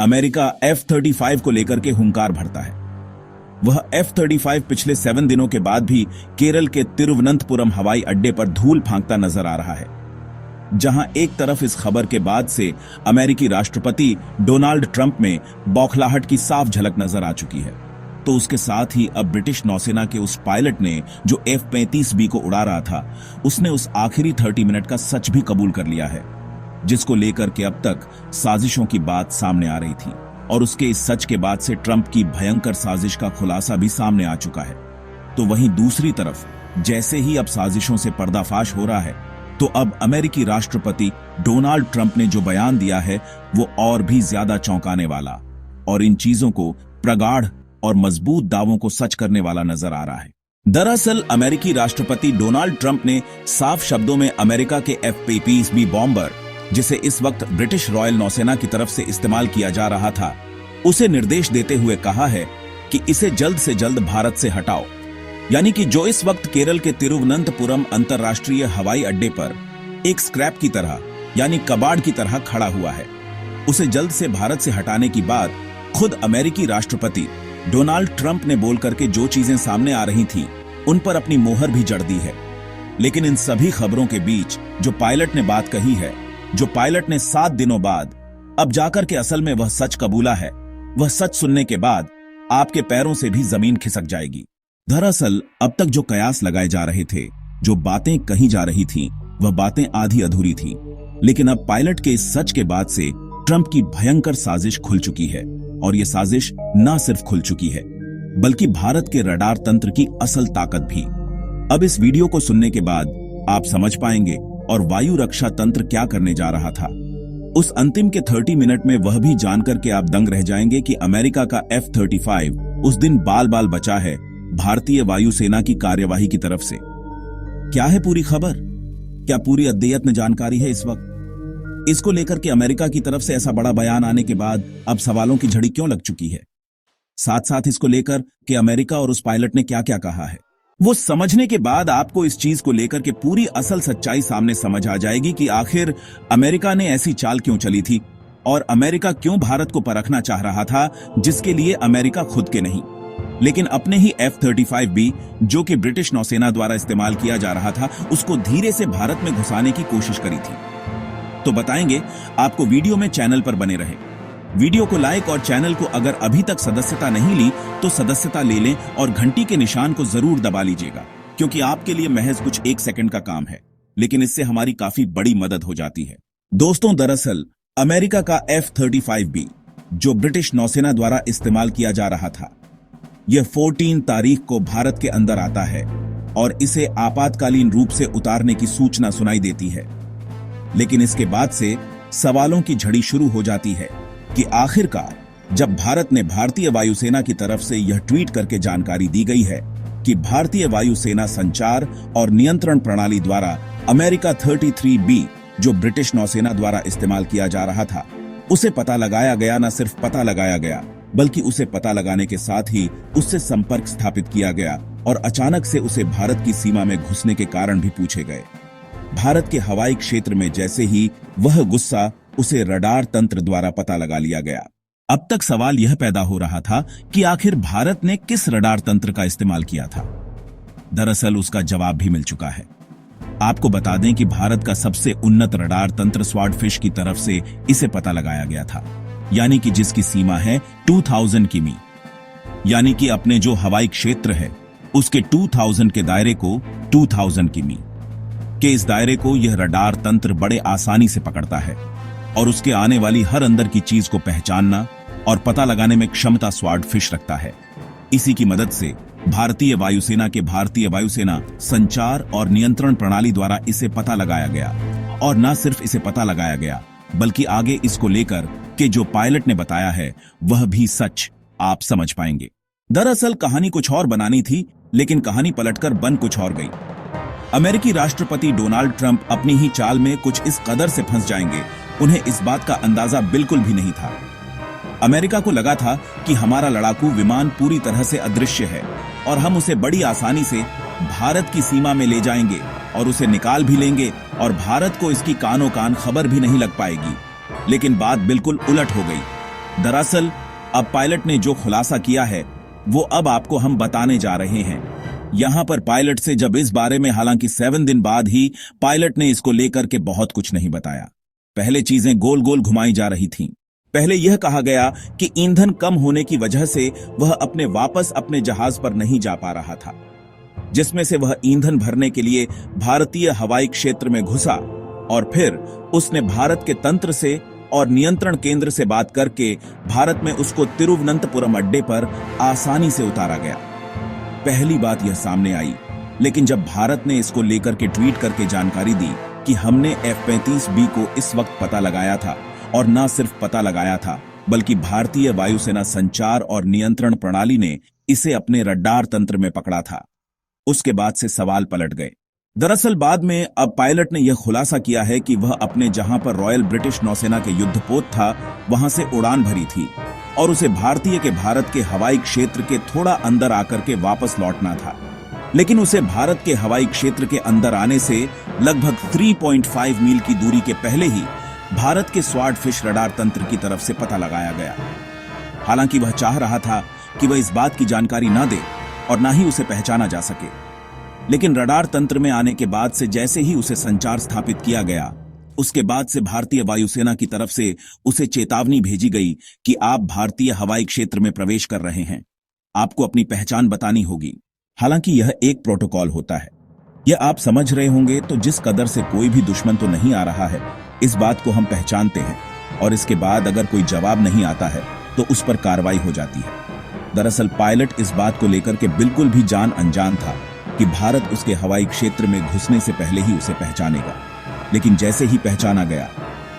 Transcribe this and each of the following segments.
America F-35 को लेकर के हुंकार भरता है। वह F-35 पिछले 7 दिनों के बाद भी केरल के तिरुवनंतपुरम हवाई अड्डे पर धूल फांकता नजर आ रहा है, जहां एक तरफ इस खबर के बाद से अमेरिकी राष्ट्रपति डोनाल्ड ट्रंप में बौखलाहट की साफ झलक नजर आ चुकी है, तो उसके साथ ही अब ब्रिटिश नौसेना के उस पायलट ने जो F-35B को उड़ा रहा था, उसने उस आखिरी 30 मिनट का सच भी कबूल कर लिया है, जिसको लेकर के अब तक साजिशों की बात सामने आ रही थी। और उसके इस सच के बाद से ट्रंप की भयंकर साजिश का खुलासा भी सामने आ चुका है। तो वहीं दूसरी तरफ जैसे ही अब साजिशों से पर्दाफाश हो रहा है, तो अब अमेरिकी राष्ट्रपति डोनाल्ड ट्रंप ने जो बयान दिया है वो और भी ज्यादा चौंकाने वाला और इन चीजों को प्रगाढ़ और मजबूत दावों को सच करने वाला नजर आ रहा है। दरअसल अमेरिकी राष्ट्रपति डोनाल्ड ट्रंप ने साफ शब्दों में अमेरिका के F-35B बॉम्बर, जिसे इस वक्त ब्रिटिश रॉयल नौसेना की तरफ से इस्तेमाल किया जा रहा था, उसे निर्देश देते हुए कहा है कि इसे जल्द से जल्द भारत से हटाओ। यानी कि जो इस वक्त केरल के तिरुवनंतपुरम अंतर्राष्ट्रीय हवाई अड्डे पर एक स्क्रैप की तरह यानी कबाड़ की तरह खड़ा हुआ है, उसे जल्द से भारत से हटाने की बात खुद अमेरिकी राष्ट्रपति डोनाल्ड ट्रंप ने बोल करके जो चीजें सामने आ रही थीं, उन पर अपनी मोहर भी जड़ दी है। लेकिन इन सभी खबरों के बीच जो पायलट ने बात कही है, जो पायलट ने 7 दिनों बाद अब जाकर के असल में वह सच कबूला है, वह सच सुनने के बाद आपके पैरों से भी जमीन खिसक जाएगी। दरअसल अब तक जो कयास लगाए जा रहे थे, जो बातें कही जा रही थीं, वह बातें आधी अधूरी थीं। लेकिन अब पायलट के इस सच के बाद से ट्रंप की भयंकर साजिश खुल चुकी है, और यह साजिश न सिर्फ खुल चुकी है बल्कि भारत के रडार तंत्र की असल ताकत भी। अब इस वीडियो को सुनने के बाद आप समझ पाएंगे और वायु रक्षा तंत्र क्या करने जा रहा था। उस अंतिम के 30 मिनट में वह भी जानकर के आप दंग रह जाएंगे कि अमेरिका का F-35 उस दिन बाल बाल बचा है भारतीय वायुसेना की कार्यवाही की तरफ से। क्या है पूरी खबर? क्या पूरी अद्यतन जानकारी है इस वक्त? इसको लेकर के अमेरिका की तरफ से ऐसा बड़ा बयान आने के बाद अब सवालों की झड़ी क्यों लग चुकी है? साथ साथ इसको लेकर कि अमेरिका और उस पायलट ने क्या क्या कहा है, वो समझने के बाद आपको इस चीज को लेकर के पूरी असल सच्चाई सामने समझ आ जाएगी कि आखिर अमेरिका ने ऐसी चाल क्यों चली थी और अमेरिका क्यों भारत को परखना चाह रहा था, जिसके लिए अमेरिका खुद के नहीं लेकिन अपने ही F-35B, जो कि ब्रिटिश नौसेना द्वारा इस्तेमाल किया जा रहा था, उसको धीरे से भारत में घुसाने की कोशिश करी थी। तो बताएंगे आपको, वीडियो में चैनल पर बने रहें। वीडियो को लाइक और चैनल को अगर अभी तक सदस्यता नहीं ली तो सदस्यता ले लें और घंटी के निशान को जरूर दबा लीजिएगा, क्योंकि आपके लिए महज कुछ 1 सेकंड का काम है, लेकिन इससे हमारी काफी बड़ी मदद हो जाती है। दोस्तों, दरअसल अमेरिका का F-35B, जो ब्रिटिश नौसेना द्वारा इस्तेमाल किया जा रहा था, यह 14 तारीख को भारत के अंदर आता है और इसे आपातकालीन रूप से उतारने की सूचना सुनाई देती है। लेकिन इसके बाद से सवालों की झड़ी शुरू हो जाती है कि आखिरकार जब भारत ने भारतीय वायुसेना की तरफ से यह ट्वीट करके जानकारी दी गई है कि भारतीय वायुसेना संचार और नियंत्रण प्रणाली द्वारा अमेरिका 33B, जो ब्रिटिश नौसेना द्वारा इस्तेमाल किया जा रहा था, उसे पता लगाया गया। न सिर्फ पता लगाया गया बल्कि उसे पता लगाने के साथ ही उससे संपर्क स्थापित किया गया और अचानक से उसे भारत की सीमा में घुसने के कारण भी पूछे गए। भारत के हवाई क्षेत्र में जैसे ही वह गुस्सा, उसे रडार तंत्र द्वारा पता लगा लिया गया। अब तक सवाल यह पैदा हो रहा था कि आखिर भारत ने किस रडार तंत्र का इस्तेमाल किया था। दरअसल उसका जवाब भी मिल चुका है। आपको बता दें कि भारत का सबसे उन्नत रडार तंत्र स्वॉर्डफिश की तरफ से इसे पता लगाया गया था, यानी कि जिसकी सीमा है 2000 किमी, यानी कि अपने जो हवाई क्षेत्र है उसके 2000 के दायरे को 2000 किमी के इस दायरे को यह रडार तंत्र बड़े आसानी से पकड़ता है और उसके आने वाली हर अंदर की चीज को पहचानना और पता लगाने में क्षमता स्वॉर्डफिश रखता है। इसी की मदद से भारतीय वायुसेना के भारतीय वायुसेना संचार और नियंत्रण प्रणाली द्वारा इसे पता लगाया गया। और न सिर्फ इसे पता लगाया गया बल्कि आगे इसको लेकर के जो पायलट ने बताया है वह भी सच आप समझ पाएंगे। दरअसल कहानी कुछ और बनानी थी, लेकिन कहानी पलटकर बन कुछ और गई। अमेरिकी राष्ट्रपति डोनाल्ड ट्रंप अपनी ही चाल में कुछ इस कदर से फंस जाएंगे, उन्हें इस बात का अंदाजा बिल्कुल भी नहीं था। अमेरिका को लगा था कि हमारा लड़ाकू विमान पूरी तरह से अदृश्य है और हम उसे बड़ी आसानी से भारत की सीमा में ले जाएंगे और उसे निकाल भी लेंगे और भारत को इसकी कानो कान खबर भी नहीं लग पाएगी। लेकिन बात बिल्कुल उलट हो गई। दरअसल अब पायलट ने जो खुलासा किया है वो अब आपको हम बताने जा रहे हैं। यहां पर पायलट से जब इस बारे में, हालांकि 7 दिन बाद ही पायलट ने इसको लेकर के बहुत कुछ नहीं बताया। पहले चीजें गोल गोल घुमाई जा रही थीं। पहले यह कहा गया कि ईंधन कम होने की वजह से वह वापस अपने जहाज पर नहीं जा पा रहा था, जिसमें से वह ईंधन भरने के लिए भारतीय हवाई क्षेत्र में घुसा और फिर उसने भारत के तंत्र से और नियंत्रण केंद्र से बात करके भारत में उसको तिरुवनंतपुरम अड्डे पर आसानी से उतारा गया। पहली बात यह सामने आई, लेकिन जब भारत ने इसको लेकर के ट्वीट करके जानकारी दी कि हमने F-35B को इस वक्त पता लगाया था, और न सिर्फ पता लगाया था बल्कि भारतीय वायुसेना संचार और नियंत्रण प्रणाली ने इसे अपने रडार तंत्र में पकड़ा था, उसके बाद से सवाल पलट गए। दरअसल बाद में अब पायलट ने यह खुलासा किया है कि वह अपने जहां पर रॉयल ब्रिटिश नौसेना के युद्धपोत था वहां से उड़ान भरी थी और उसे भारत के हवाई क्षेत्र के थोड़ा अंदर आकर के वापस लौटना था, लेकिन उसे भारत के हवाई क्षेत्र के अंदर आने से लगभग 3.5 मील की दूरी के पहले ही भारत के स्वॉर्डफिश रडार तंत्र की तरफ से पता लगाया गया। हालांकि वह चाह रहा था कि वह इस बात की जानकारी न दे और न ही उसे पहचाना जा सके, लेकिन रडार तंत्र में आने के बाद से जैसे ही उसे संचार स्थापित किया गया, उसके बाद से भारतीय वायुसेना की तरफ से उसे चेतावनी भेजी गई कि आप भारतीय हवाई क्षेत्र में प्रवेश कर रहे हैं, आपको अपनी पहचान बतानी होगी। हालांकि यह एक प्रोटोकॉल होता है, यह आप समझ रहे होंगे, तो जिस कदर से कोई भी दुश्मन तो नहीं आ रहा है, इस बात को हम पहचानते हैं और इसके बाद अगर कोई जवाब नहीं आता है तो उस पर कार्रवाई हो जाती है। दरअसल पायलट इस बात को लेकर के बिल्कुल भी जान अनजान था कि भारत उसके हवाई क्षेत्र में घुसने से पहले ही उसे पहचानेगा, लेकिन जैसे ही पहचाना गया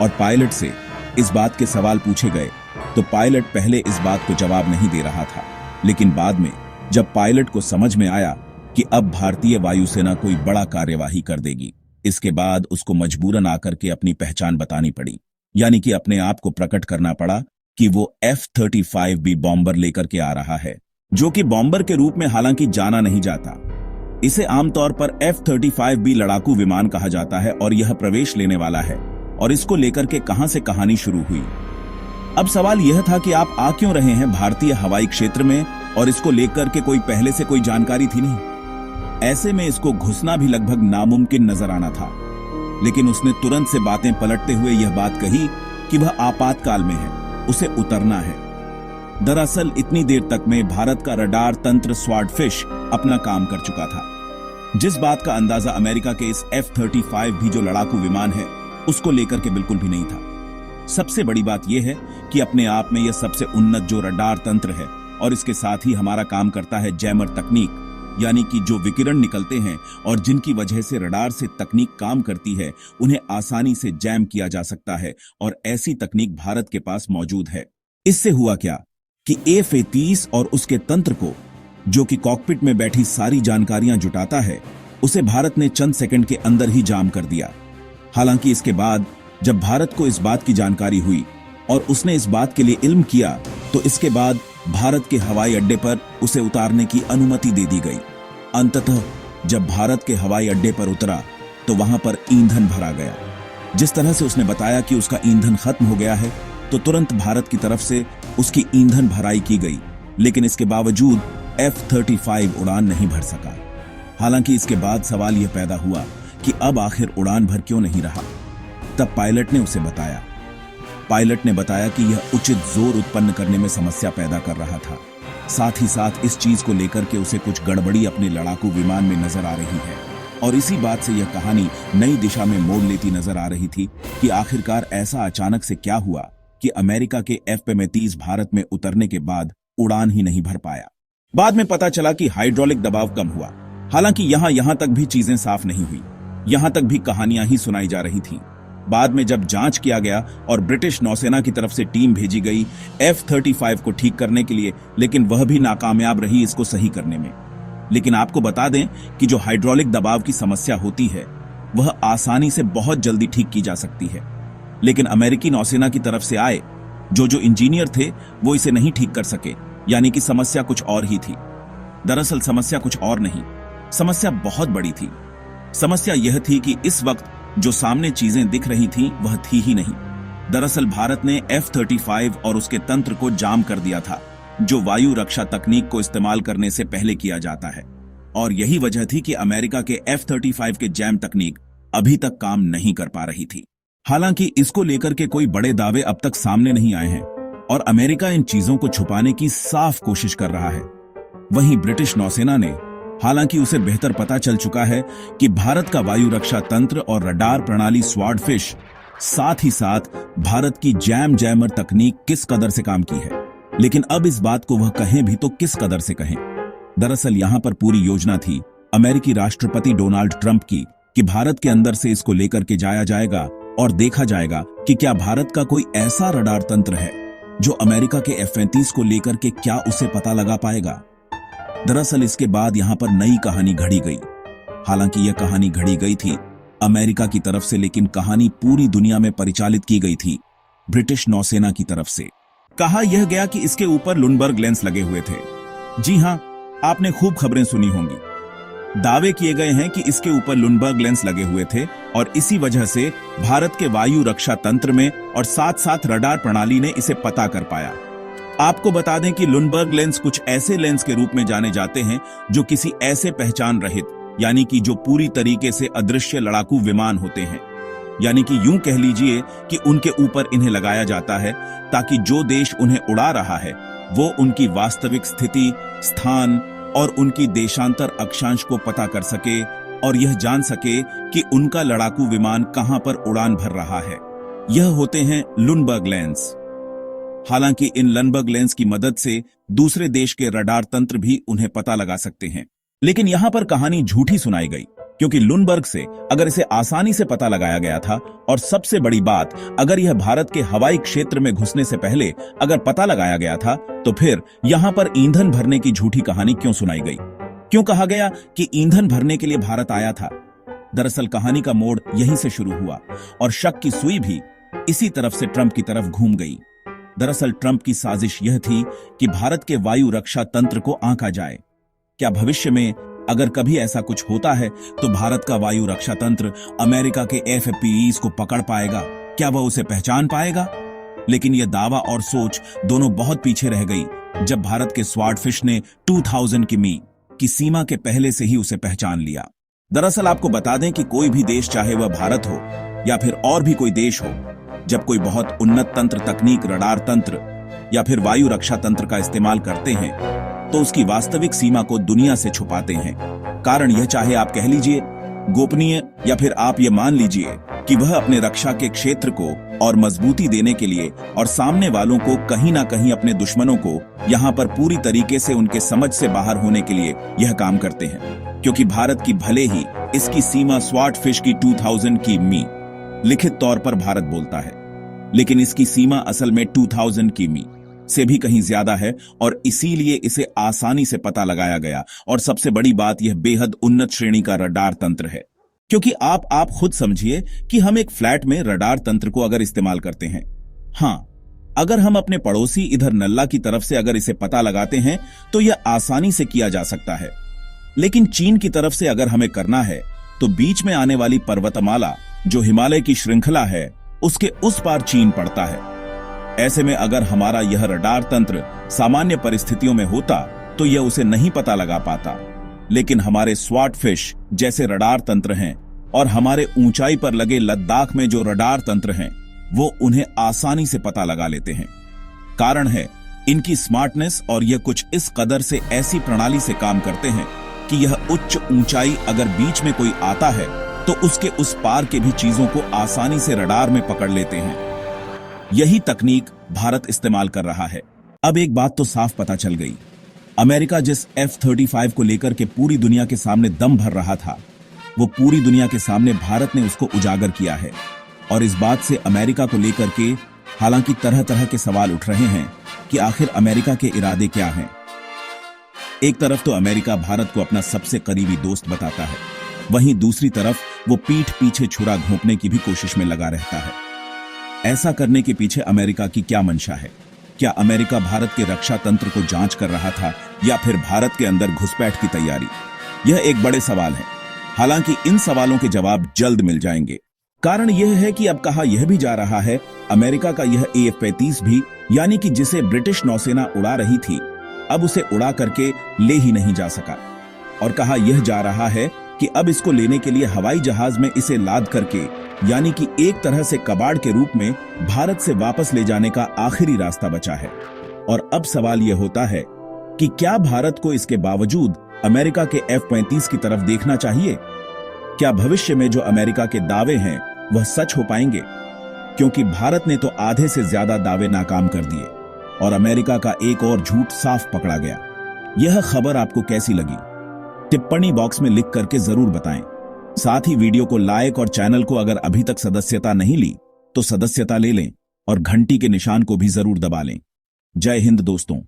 और पायलट से इस बात के सवाल पूछे गए तो पायलट पहले इस बात को जवाब नहीं दे रहा था, लेकिन बाद में जब पायलट को समझ में आया कि अब भारतीय वायुसेना कोई बड़ा कार्यवाही कर देगी, इसके बाद उसको मजबूरन आकर के अपनी पहचान बतानी पड़ी, यानी कि अपने आप को प्रकट करना पड़ा कि वो F-35B बॉम्बर लेकर के आ रहा है, जो कि बॉम्बर के रूप में हालांकि जाना नहीं जाता। इसे आमतौर पर F-35B लड़ाकू विमान कहा जाता है और यह प्रवेश लेने वाला है। और इसको लेकर के कहां से कहानी शुरू हुई। अब सवाल यह था कि आप आ क्यों रहे हैं भारतीय हवाई क्षेत्र में और इसको लेकर के कोई पहले से कोई जानकारी थी नहीं। ऐसे में इसको घुसना भी लगभग नामुमकिन नजर आना था, लेकिन उसने तुरंत से बातें पलटते हुए यह बात कही कि वह आपातकाल में है, उसे उतरना है। दरअसल इतनी देर तक में भारत का रडार तंत्र स्वॉर्डफिश अपना काम कर चुका था, जिस बात का अंदाजा अमेरिका के इस F-35 भी जो लड़ाकू विमान है उसको लेकर के बिल्कुल भी नहीं था। सबसे बड़ी बात यह है कि अपने आप में यह सबसे उन्नत जो रडार तंत्र है और इसके साथ ही हमारा काम करता है जैमर तकनीक, यानी कि जो विकिरण निकलते हैं और जिनकी वजह से रडार से तकनीक काम करती है उन्हें आसानी से जैम किया जा सकता है, और ऐसी तकनीक भारत के पास मौजूद है। इससे हुआ क्या कि F-30 और उसके तंत्र को, जो कि कॉकपिट में बैठी सारी जानकारियां जुटाता है, उसे भारत ने चंद सेकंड के अंदर ही जाम कर दिया। हालांकि इसके बाद जब भारत को इस बात की जानकारी हुई और उसने इस बात के लिए इल्म किया तो इसके बाद भारत के हवाई अड्डे पर उसे उतारने की अनुमति दे दी गई। अंततः जब भारत के हवाई अड्डे पर उतरा तो वहां पर ईंधन भरा गया। जिस तरह से उसने बताया कि उसका ईंधन खत्म हो गया है तो तुरंत भारत की तरफ से उसकी ईंधन भराई की गई, लेकिन इसके बावजूद F-35 उड़ान नहीं भर सका। हालांकि इसके बाद सवाल यह पैदा हुआ कि अब आखिर उड़ान भर क्यों नहीं रहा। तब पायलट ने उसे बताया। पायलट ने बताया कि यह उचित जोर उत्पन्न करने में समस्या पैदा कर रहा था। साथ ही साथ इस चीज को लेकर के उसे कुछ गड़बड़ी अपने लड़ाकू विमान में नजर आ रही है, और इसी बात से यह कहानी नई दिशा में मोड़ लेती नजर आ रही थी कि आखिरकार ऐसा अचानक से क्या हुआ कि अमेरिका के F-35 भारत में उतरने के बाद उड़ान ही नहीं भर पाया। बाद में पता चला कि हाइड्रोलिक दबाव कम हुआ। हालांकि यहां तक भी चीजें साफ नहीं हुई, यहां तक भी कहानियां ही सुनाई जा रही थीं। बाद में जब जांच किया गया और ब्रिटिश नौसेना की तरफ से टीम भेजी गई F-35 को ठीक करने के लिए, लेकिन वह भी नाकामयाब रही इसको सही करने में। लेकिन आपको बता दें कि जो हाइड्रोलिक दबाव की समस्या होती है वह आसानी से बहुत जल्दी ठीक की जा सकती है, लेकिन अमेरिकी नौसेना की तरफ से आए जो इंजीनियर थे वो इसे नहीं ठीक कर सके, यानी कि समस्या कुछ और ही थी। दरअसल समस्या कुछ और नहीं, समस्या बहुत बड़ी थी। समस्या यह थी कि इस वक्त जो सामने चीजें दिख रही थीं वह थी ही नहीं। दरअसल भारत ने F-35 और उसके तंत्र को जाम कर दिया था, जो वायु रक्षा तकनीक को इस्तेमाल करने से पहले किया जाता है। और यही वजह थी कि अमेरिका के F-35 के जैम तकनीक अभी तक काम नहीं कर पा रही थी। हालांकि इसको लेकर के कोई बड़े दावे अब तक सामने नहीं आए हैं और अमेरिका इन चीजों को छुपाने की साफ कोशिश कर रहा है। वहीं ब्रिटिश नौसेना ने, हालांकि उसे बेहतर पता चल चुका है कि भारत का वायु रक्षा तंत्र और रडार प्रणाली स्वॉर्डफिश साथ ही साथ भारत की जैमर तकनीक किस कदर से काम की है, लेकिन अब इस बात को वह कहें भी तो किस कदर से कहें। दरअसल यहां पर पूरी योजना थी अमेरिकी राष्ट्रपति डोनाल्ड ट्रंप की कि भारत के अंदर से इसको लेकर के जाया जाएगा और देखा जाएगा कि क्या भारत का कोई ऐसा रडार तंत्र है जो अमेरिका के F-35 को लेकर के क्या उसे पता लगा पाएगा। दरअसल इसके बाद यहां पर नई कहानी घड़ी गई। हालांकि यह कहानी घड़ी गई थी अमेरिका की तरफ से, लेकिन कहानी पूरी दुनिया में परिचालित की गई थी ब्रिटिश नौसेना की तरफ से। कहा यह गया कि इसके ऊपर लुनबर्ग लेंस लगे हुए थे। जी हां, आपने खूब खबरें सुनी होंगी। दावे किए गए हैं कि इसके ऊपर लुनबर्ग लेंस लगे हुए थे और इसी वजह से भारत के वायु रक्षा तंत्र में और साथ साथ रडार प्रणाली ने इसे पता कर पाया। आपको बता दें कि लुनबर्ग लेंस कुछ ऐसे लेंस के रूप में जाने जाते हैं जो किसी ऐसे पहचान रहित, यानी कि जो पूरी तरीके से अदृश्य लड़ाकू विमान होते हैं, यानी कि यूं कह लीजिए कि उनके ऊपर इन्हें लगाया जाता है ताकि जो देश उन्हें उड़ा रहा है वो उनकी वास्तविक स्थिति, स्थान और उनकी देशांतर अक्षांश को पता कर सके और यह जान सके कि उनका लड़ाकू विमान कहां पर उड़ान भर रहा है। यह होते हैं लुनबर्ग लेंस। हालांकि इन लुनबर्ग लेंस की मदद से दूसरे देश के रडार तंत्र भी उन्हें पता लगा सकते हैं, लेकिन यहां पर कहानी झूठी सुनाई गई, क्योंकि लुनबर्ग से अगर इसे आसानी से पता लगाया गया था और सबसे बड़ी बात, अगर यह भारत के हवाई क्षेत्र में घुसने से पहले अगर पता लगाया गया था, तो फिर यहां पर ईंधन भरने की झूठी कहानी क्यों सुनाई गई? क्यों कहा गया कि ईंधन भरने के लिए भारत आया था? दरअसल कहानी का मोड़ यहीं से शुरू हुआ और शक की सुई भी इसी तरफ से ट्रंप की तरफ घूम गई। दरअसल ट्रंप की साजिश यह थी कि भारत के वायु रक्षा तंत्र को आंका जाए। क्या भविष्य में अगर कभी ऐसा कुछ होता है तो भारत का वायु रक्षा तंत्र अमेरिका के F-35 को पकड़ पाएगा? क्या वह उसे पहचान पाएगा? लेकिन यह दावा और सोच दोनों बहुत पीछे रह गई जब भारत के स्वॉर्डफिश ने 2000 किमी की सीमा के पहले से ही उसे पहचान लिया। दरअसल आपको बता दें कि कोई भी देश, चाहे वह भारत हो या फिर और भी कोई देश हो, जब कोई बहुत उन्नत तंत्र तकनीक, रडार तंत्र या फिर वायु रक्षा तंत्र का इस्तेमाल करते हैं तो उसकी वास्तविक सीमा को दुनिया से छुपाते हैं। कारण यह, चाहे आप कह लीजिए गोपनीय या फिर आप ये मान लीजिए कि वह अपने रक्षा के क्षेत्र को और मजबूती देने के लिए और सामने वालों को कहीं ना कहीं अपने दुश्मनों को यहाँ पर पूरी तरीके से उनके समझ से बाहर होने के लिए यह काम करते हैं। क्योंकि भारत की भले ही इसकी सीमा स्वॉर्डफिश की 2000 किमी लिखित तौर पर भारत बोलता है, लेकिन इसकी सीमा असल में 2000 किमी से भी कहीं ज्यादा है और इसीलिए इसे आसानी से पता लगाया गया। और सबसे बड़ी बात, यह बेहद उन्नत श्रेणी का रडार तंत्र है। क्योंकि आप खुद समझिए कि हम एक फ्लैट में रडार तंत्र को अगर इस्तेमाल करते हैं, हां, अगर हम अपने पड़ोसी इधर नल्ला की तरफ से अगर इसे पता लगाते हैं तो यह आसानी से किया जा सकता है। लेकिन चीन की तरफ से अगर हमें करना है तो बीच में आने वाली पर्वतमाला जो हिमालय की श्रृंखला है उसके उस पार चीन पड़ता है। ऐसे में अगर हमारा यह रडार तंत्र सामान्य परिस्थितियों में होता तो यह उसे नहीं पता लगा पाता, लेकिन हमारे स्वॉर्डफिश जैसे रडार तंत्र हैं और हमारे ऊंचाई पर लगे लद्दाख में जो रडार तंत्र हैं वो उन्हें आसानी से पता लगा लेते हैं। कारण है इनकी स्मार्टनेस, और यह कुछ इस कदर से ऐसी प्रणाली से काम करते हैं कि यह उच्च ऊंचाई अगर बीच में कोई आता है तो उसके उस पार के भी चीजों को आसानी से रडार में पकड़ लेते हैं। यही तकनीक भारत इस्तेमाल कर रहा है। अब एक बात तो साफ पता चल गई, अमेरिका जिस F-35 को लेकर के पूरी दुनिया के सामने दम भर रहा था, वो पूरी दुनिया के सामने भारत ने उसको उजागर किया है। और इस बात से अमेरिका को लेकर के हालांकि तरह तरह के सवाल उठ रहे हैं कि आखिर अमेरिका के इरादे क्या हैं। एक तरफ तो अमेरिका भारत को अपना सबसे करीबी दोस्त बताता है, वहीं दूसरी तरफ वो पीठ पीछे छुरा घोंपने की भी कोशिश में लगा रहता है। ऐसा करने के पीछे अमेरिका की क्या मंशा है? क्या अमेरिका भारत के रक्षा तंत्र को जांच कर रहा था या फिर भारत के अंदर घुसपैठ की तैयारी? यह एक बड़े सवाल है। हालांकि इन सवालों के जवाब जल्द मिल जाएंगे। कारण यह है कि अब कहा यह भी जा रहा है अमेरिका का यह AF-35 भी, यानी कि जिसे ब्रिटिश नौसेना उड़ा रही थी, अब उसे उड़ा करके ले ही नहीं जा सका। और कहा यह जा रहा है कि अब इसको लेने के लिए हवाई जहाज में इसे लाद करके, यानी कि एक तरह से कबाड़ के रूप में भारत से वापस ले जाने का आखिरी रास्ता बचा है। और अब सवाल यह होता है कि क्या भारत को इसके बावजूद अमेरिका के F-35 की तरफ देखना चाहिए? क्या भविष्य में जो अमेरिका के दावे हैं वह सच हो पाएंगे? क्योंकि भारत ने तो आधे से ज्यादा दावे नाकाम कर दिए और अमेरिका का एक और झूठ साफ पकड़ा गया। यह खबर आपको कैसी लगी? टिप्पणी बॉक्स में लिख करके जरूर बताएं। साथ ही वीडियो को लाइक और चैनल को अगर अभी तक सदस्यता नहीं ली तो सदस्यता ले लें और घंटी के निशान को भी जरूर दबा लें। जय हिंद दोस्तों।